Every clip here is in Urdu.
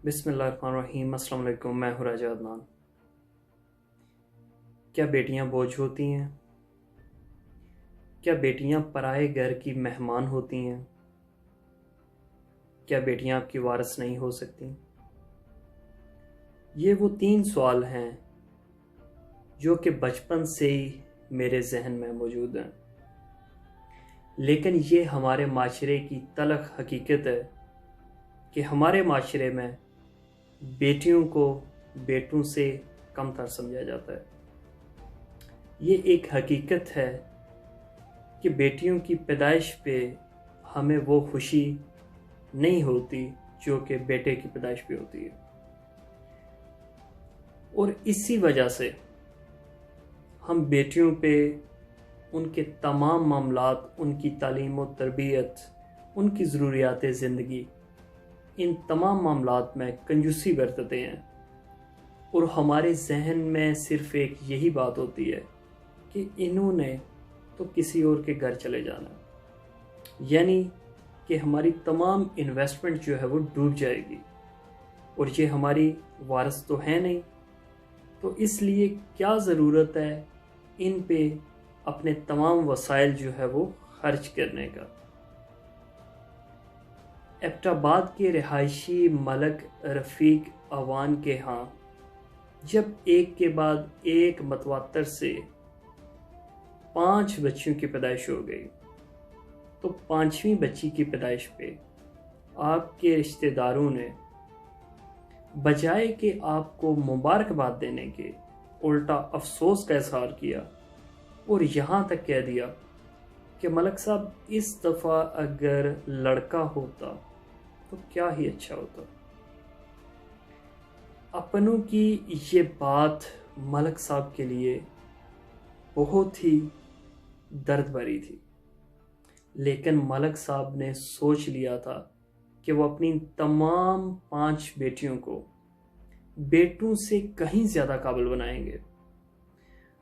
بسم اللہ الرحمن الرحیم۔ السلام علیکم، میں ہوں راجہ عدنان۔ کیا بیٹیاں بوجھ ہوتی ہیں؟ کیا بیٹیاں پرائے گھر کی مہمان ہوتی ہیں؟ کیا بیٹیاں آپ کی وارث نہیں ہو سکتی؟ یہ وہ 3 سوال ہیں جو کہ بچپن سے ہی میرے ذہن میں موجود ہیں، لیکن یہ ہمارے معاشرے کی تلخ حقیقت ہے کہ ہمارے معاشرے میں بیٹیوں کو بیٹوں سے کم تر سمجھا جاتا ہے۔ یہ ایک حقیقت ہے کہ بیٹیوں کی پیدائش پہ ہمیں وہ خوشی نہیں ہوتی جو کہ بیٹے کی پیدائش پہ ہوتی ہے، اور اسی وجہ سے ہم بیٹیوں پہ ان کے تمام معاملات، ان کی تعلیم و تربیت، ان کی ضروریات زندگی، ان تمام معاملات میں کنجوسی برتتے ہیں، اور ہمارے ذہن میں صرف ایک یہی بات ہوتی ہے کہ انہوں نے تو کسی اور کے گھر چلے جانا، یعنی کہ ہماری تمام انویسٹمنٹ جو ہے وہ ڈوب جائے گی، اور یہ ہماری وارث تو ہے نہیں، تو اس لیے کیا ضرورت ہے ان پہ اپنے تمام وسائل جو ہے وہ خرچ کرنے کا۔ ایبٹ آباد کے رہائشی ملک رفیق اعوان کے ہاں جب ایک کے بعد ایک متواتر سے 5 بچیوں کی پیدائش ہو گئی، تو 5ویں بچی کی پیدائش پہ آپ کے رشتہ داروں نے بجائے کہ آپ کو مبارکباد دینے کے الٹا افسوس کا اظہار کیا، اور یہاں تک کہہ دیا کہ ملک صاحب اس دفعہ اگر لڑکا ہوتا تو کیا ہی اچھا ہوتا۔ اپنوں کی یہ بات ملک صاحب کے لیے بہت ہی درد بھری تھی، لیکن ملک صاحب نے سوچ لیا تھا کہ وہ اپنی تمام 5 بیٹیوں کو بیٹوں سے کہیں زیادہ قابل بنائیں گے۔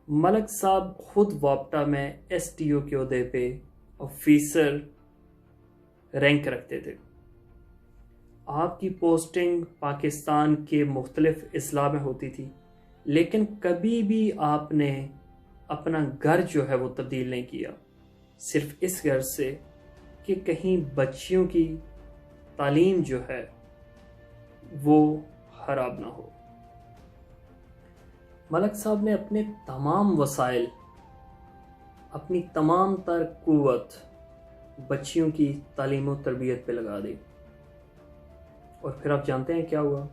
ملک صاحب خود وابٹا میں SDO کے عہدے پہ آفیسر رینک رکھتے تھے۔ آپ کی پوسٹنگ پاکستان کے مختلف اضلاع میں ہوتی تھی، لیکن کبھی بھی آپ نے اپنا گھر جو ہے وہ تبدیل نہیں کیا، صرف اس غرض سے کہ کہیں بچیوں کی تعلیم جو ہے وہ خراب نہ ہو۔ ملک صاحب نے اپنے تمام وسائل، اپنی تمام تر قوت بچیوں کی تعلیم و تربیت پہ لگا دی، اور پھر آپ جانتے ہیں کیا ہوا؟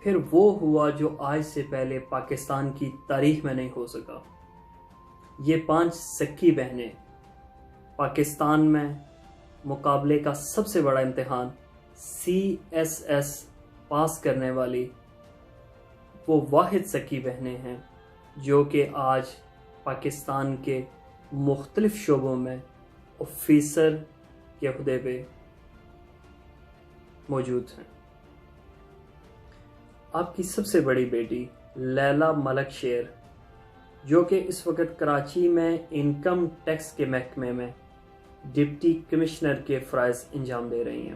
پھر وہ ہوا جو آج سے پہلے پاکستان کی تاریخ میں نہیں ہو سکا۔ یہ 5 سکی بہنیں پاکستان میں مقابلے کا سب سے بڑا امتحان CSS پاس کرنے والی وہ واحد سکی بہنیں ہیں جو کہ آج پاکستان کے مختلف شعبوں میں آفیسر کے عہدے پہ موجود ہیں۔ آپ کی سب سے بڑی بیٹی لیلا ملک شیر، جو کہ اس وقت کراچی میں انکم ٹیکس کے محکمے میں ڈپٹی کمشنر کے فرائض انجام دے رہی ہیں۔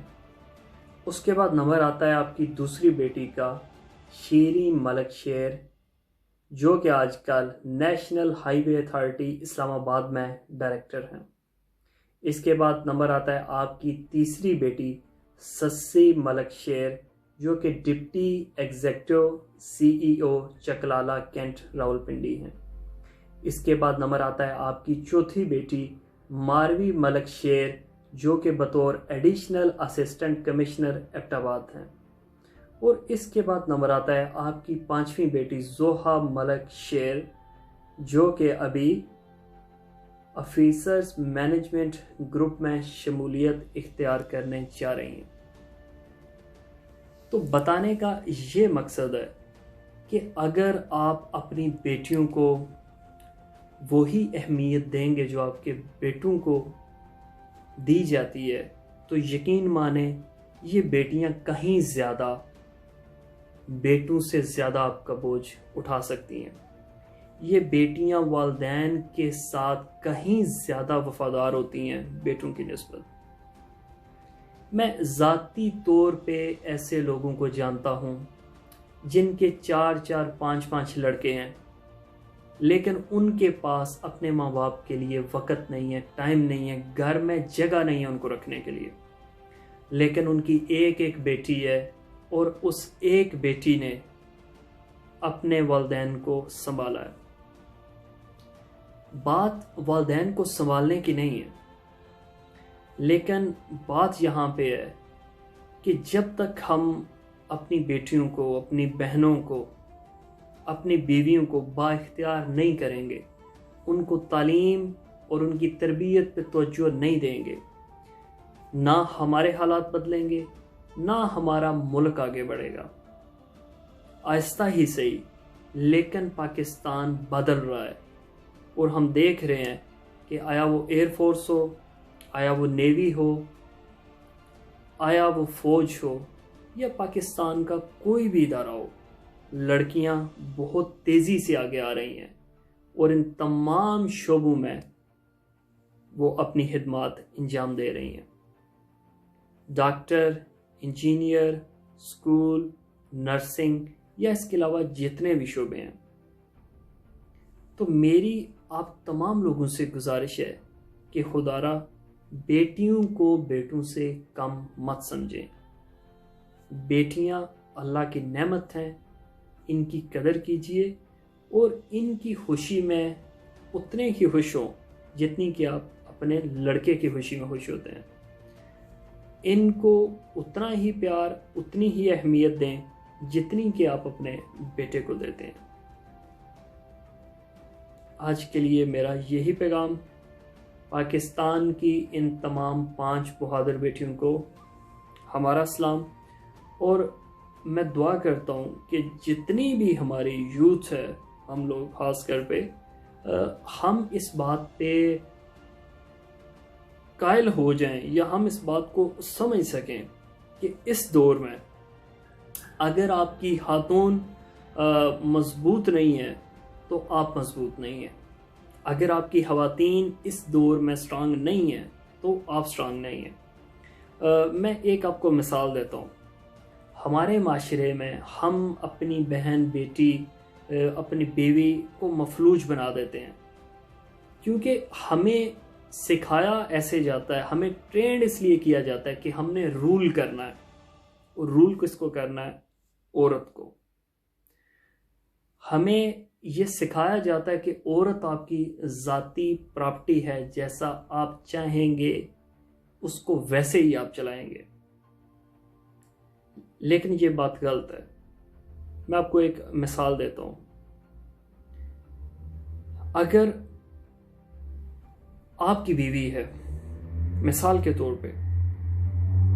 اس کے بعد نمبر آتا ہے آپ کی دوسری بیٹی کا، شیریں ملک شیر، جو کہ آج کل نیشنل ہائی وے اتھارٹی اسلام آباد میں ڈائریکٹر ہیں۔ اس کے بعد نمبر آتا ہے آپ کی تیسری بیٹی سسی ملک شیر، جو کہ deputy executive CEO Chaklala cantt Rawalpindi ہیں۔ اس کے بعد نمبر آتا ہے آپ کی چوتھی بیٹی ماروی ملک شیر، جو کہ بطور ایڈیشنل اسسٹنٹ کمشنر ایبٹ آباد ہیں۔ اور اس کے بعد نمبر آتا ہے آپ کی 5ویں بیٹی زوہا ملک شیر، جو کہ ابھی آفیسرز مینجمنٹ گروپ میں شمولیت اختیار کرنے جا رہی ہیں۔ تو بتانے کا یہ مقصد ہے کہ اگر آپ اپنی بیٹیوں کو وہی اہمیت دیں گے جو آپ کے بیٹوں کو دی جاتی ہے، تو یقین مانیں یہ بیٹیاں کہیں زیادہ بیٹوں سے زیادہ آپ کا بوجھ اٹھا سکتی ہیں۔ یہ بیٹیاں والدین کے ساتھ کہیں زیادہ وفادار ہوتی ہیں بیٹوں کی نسبت۔ میں ذاتی طور پہ ایسے لوگوں کو جانتا ہوں جن کے 4 5 لڑکے ہیں، لیکن ان کے پاس اپنے ماں باپ کے لیے وقت نہیں ہے، ٹائم نہیں ہے، گھر میں جگہ نہیں ہے ان کو رکھنے کے لیے، لیکن ان کی ایک بیٹی ہے اور اس ایک بیٹی نے اپنے والدین کو سنبھالا ہے۔ بات والدین کو سنبھالنے کی نہیں ہے، لیکن بات یہاں پہ ہے کہ جب تک ہم اپنی بیٹیوں کو، اپنی بہنوں کو، اپنی بیویوں کو با اختیار نہیں کریں گے، ان کو تعلیم اور ان کی تربیت پہ توجہ نہیں دیں گے، نہ ہمارے حالات بدلیں گے، نہ ہمارا ملک آگے بڑھے گا۔ آہستہ ہی صحیح، لیکن پاکستان بدل رہا ہے، اور ہم دیکھ رہے ہیں کہ آیا وہ ایئر فورس ہو، آیا وہ نیوی ہو، آیا وہ فوج ہو، یا پاکستان کا کوئی بھی ادارہ ہو، لڑکیاں بہت تیزی سے آگے آ رہی ہیں اور ان تمام شعبوں میں وہ اپنی خدمات انجام دے رہی ہیں۔ ڈاکٹر، انجینئر، اسکول، نرسنگ یا اس کے علاوہ جتنے بھی شعبے ہیں۔ تو میری آپ تمام لوگوں سے گزارش ہے کہ خدا را بیٹیوں کو بیٹوں سے کم مت سمجھیں۔ بیٹیاں اللہ کی نعمت ہیں، ان کی قدر کیجئے اور ان کی خوشی میں اتنے ہی خوش ہوں جتنی کہ آپ اپنے لڑکے کی خوشی میں خوش ہوتے ہیں۔ ان کو اتنا ہی پیار، اتنی ہی اہمیت دیں جتنی کہ آپ اپنے بیٹے کو دیتے ہیں۔ آج کے لیے میرا یہی پیغام۔ پاکستان کی ان تمام 5 بہادر بیٹیوں کو ہمارا سلام، اور میں دعا کرتا ہوں کہ جتنی بھی ہماری یوتھ ہے، ہم لوگ خاص کر پہ ہم اس بات پہ قائل ہو جائیں، یا ہم اس بات کو سمجھ سکیں کہ اس دور میں اگر آپ کی خاتون مضبوط نہیں ہے تو آپ مضبوط نہیں ہیں، اگر آپ کی خواتین اس دور میں سٹرانگ نہیں ہیں تو آپ سٹرانگ نہیں ہیں۔ میں ایک آپ کو مثال دیتا ہوں۔ ہمارے معاشرے میں ہم اپنی بہن، بیٹی، اپنی بیوی کو مفلوج بنا دیتے ہیں، کیونکہ ہمیں سکھایا ایسے جاتا ہے، ہمیں ٹرینڈ اس لیے کیا جاتا ہے کہ ہم نے رول کرنا ہے، اور رول کس کو کرنا ہے؟ عورت کو۔ ہمیں یہ سکھایا جاتا ہے کہ عورت آپ کی ذاتی پراپرٹی ہے، جیسا آپ چاہیں گے اس کو ویسے ہی آپ چلائیں گے، لیکن یہ بات غلط ہے۔ میں آپ کو ایک مثال دیتا ہوں۔ اگر آپ کی بیوی ہے، مثال کے طور پہ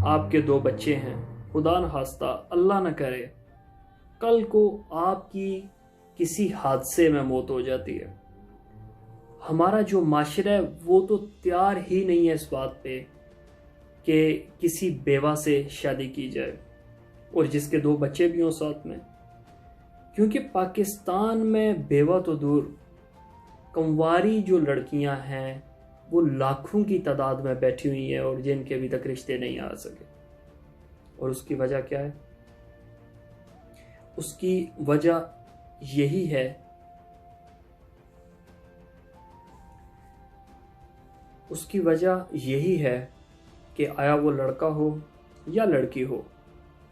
آپ کے 2 بچے ہیں، خدا نخواستہ اللہ نہ کرے کل کو آپ کی کسی حادثے میں موت ہو جاتی ہے، ہمارا جو معاشرہ ہے وہ تو تیار ہی نہیں ہے اس بات پہ کہ کسی بیوہ سے شادی کی جائے، اور جس کے 2 بچے بھی ہوں ساتھ میں، کیونکہ پاکستان میں بیوہ تو دور، کنواری جو لڑکیاں ہیں وہ لاکھوں کی تعداد میں بیٹھی ہوئی ہیں، اور جن کے ابھی تک رشتے نہیں آ سکے۔ اور اس کی وجہ کیا ہے؟ اس کی وجہ یہی ہے کہ آیا وہ لڑکا ہو یا لڑکی ہو،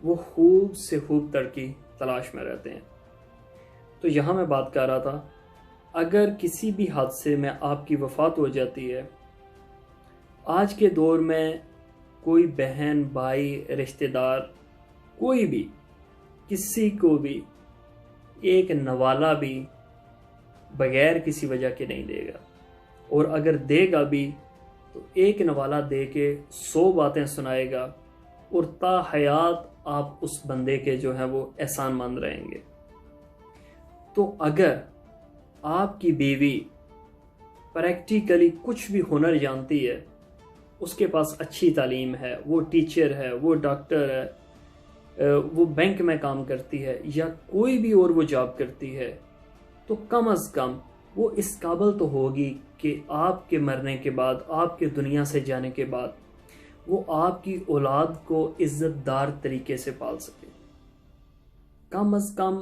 وہ خوب سے خوب ترقی تلاش میں رہتے ہیں۔ تو یہاں میں بات کر رہا تھا، اگر کسی بھی حادثے میں آپ کی وفات ہو جاتی ہے، آج کے دور میں کوئی بہن، بھائی، رشتہ دار، کوئی بھی کسی کو بھی ایک نوالہ بھی بغیر کسی وجہ کے نہیں دے گا، اور اگر دے گا بھی تو ایک نوالہ دے کے 100 باتیں سنائے گا، اور تا حیات آپ اس بندے کے جو ہیں وہ احسان مند رہیں گے۔ تو اگر آپ کی بیوی پریکٹیکلی کچھ بھی ہنر جانتی ہے، اس کے پاس اچھی تعلیم ہے، وہ ٹیچر ہے، وہ ڈاکٹر ہے، وہ بینک میں کام کرتی ہے، یا کوئی بھی اور وہ جاب کرتی ہے، تو کم از کم وہ اس قابل تو ہوگی کہ آپ کے مرنے کے بعد، آپ کے دنیا سے جانے کے بعد وہ آپ کی اولاد کو عزت دار طریقے سے پال سکے. کم از کم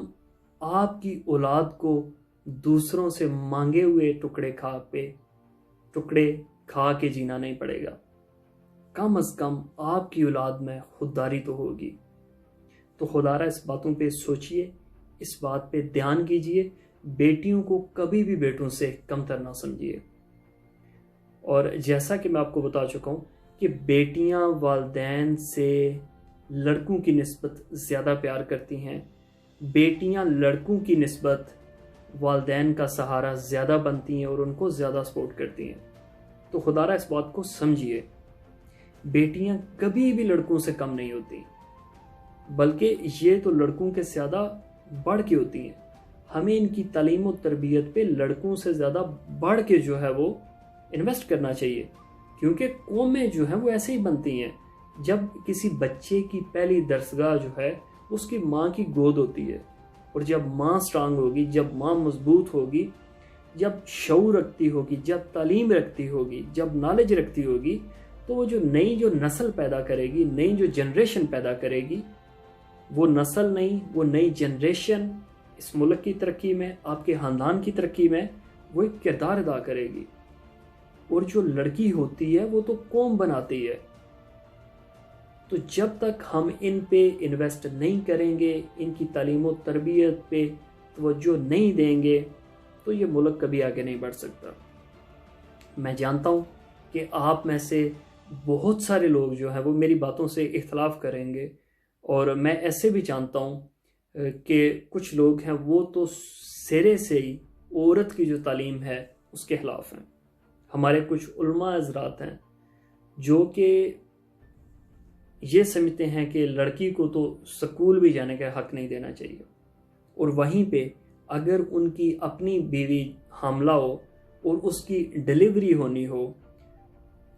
آپ کی اولاد کو دوسروں سے مانگے ہوئے ٹکڑے کھا کے جینا نہیں پڑے گا. کم از کم آپ کی اولاد میں خودداری تو ہوگی. تو خدا را اس باتوں پہ سوچئے، اس بات پہ دھیان کیجئے. بیٹیوں کو کبھی بھی بیٹوں سے کمتر نہ سمجھیے. اور جیسا کہ میں آپ کو بتا چکا ہوں کہ بیٹیاں والدین سے لڑکوں کی نسبت زیادہ پیار کرتی ہیں. بیٹیاں لڑکوں کی نسبت والدین کا سہارا زیادہ بنتی ہیں اور ان کو زیادہ سپورٹ کرتی ہیں. تو خدا را اس بات کو سمجھیے، بیٹیاں کبھی بھی لڑکوں سے کم نہیں ہوتی، بلکہ یہ تو لڑکوں کے زیادہ بڑھ کے ہوتی ہیں. ہمیں ان کی تعلیم و تربیت پہ لڑکوں سے زیادہ بڑھ کے جو ہے وہ انویسٹ کرنا چاہیے، کیونکہ قومیں جو ہیں وہ ایسے ہی بنتی ہیں. جب کسی بچے کی پہلی درسگاہ جو ہے اس کی ماں کی گود ہوتی ہے، اور جب ماں سٹرانگ ہوگی، جب ماں مضبوط ہوگی، جب شعور رکھتی ہوگی، جب تعلیم رکھتی ہوگی، جب نالج رکھتی ہوگی، تو وہ جو نئی نسل پیدا کرے گی، نئی جو جنریشن پیدا کرے گی، وہ نسل نہیں، وہ نئی جنریشن اس ملک کی ترقی میں، آپ کے خاندان کی ترقی میں وہ ایک کردار ادا کرے گی. اور جو لڑکی ہوتی ہے وہ تو قوم بناتی ہے. تو جب تک ہم ان پہ انویسٹ نہیں کریں گے، ان کی تعلیم و تربیت پہ توجہ نہیں دیں گے، تو یہ ملک کبھی آگے نہیں بڑھ سکتا. میں جانتا ہوں کہ آپ میں سے بہت سارے لوگ جو ہیں وہ میری باتوں سے اختلاف کریں گے، اور میں ایسے بھی جانتا ہوں کہ کچھ لوگ ہیں وہ تو سرے سے ہی عورت کی جو تعلیم ہے اس کے خلاف ہیں. ہمارے کچھ علماء حضرات ہیں جو کہ یہ سمجھتے ہیں کہ لڑکی کو تو سکول بھی جانے کا حق نہیں دینا چاہیے، اور وہیں پہ اگر ان کی اپنی بیوی حاملہ ہو اور اس کی ڈلیوری ہونی ہو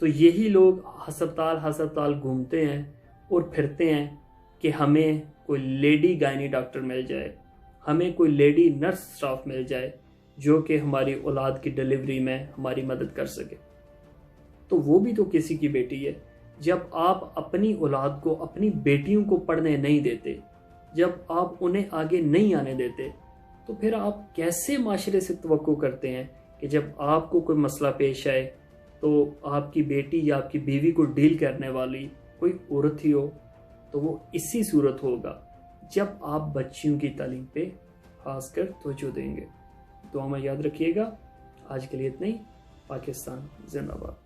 تو یہی لوگ ہسپتال گھومتے ہیں اور پھرتے ہیں کہ ہمیں کوئی لیڈی گائنی ڈاکٹر مل جائے، ہمیں کوئی لیڈی نرس سٹاف مل جائے جو کہ ہماری اولاد کی ڈلیوری میں ہماری مدد کر سکے. تو وہ بھی تو کسی کی بیٹی ہے. جب آپ اپنی اولاد کو، اپنی بیٹیوں کو پڑھنے نہیں دیتے، جب آپ انہیں آگے نہیں آنے دیتے، تو پھر آپ کیسے معاشرے سے توقع کرتے ہیں کہ جب آپ کو کوئی مسئلہ پیش آئے تو آپ کی بیٹی یا آپ کی بیوی کو ڈیل کرنے والی کوئی عورت ہی ہو؟ تو وہ اسی صورت ہوگا جب آپ بچیوں کی تعلیم پہ خاص کر توجہ دیں گے. دعا میں یاد رکھیے گا. آج کے لیے اتنا ہی. پاکستان زندہ باد.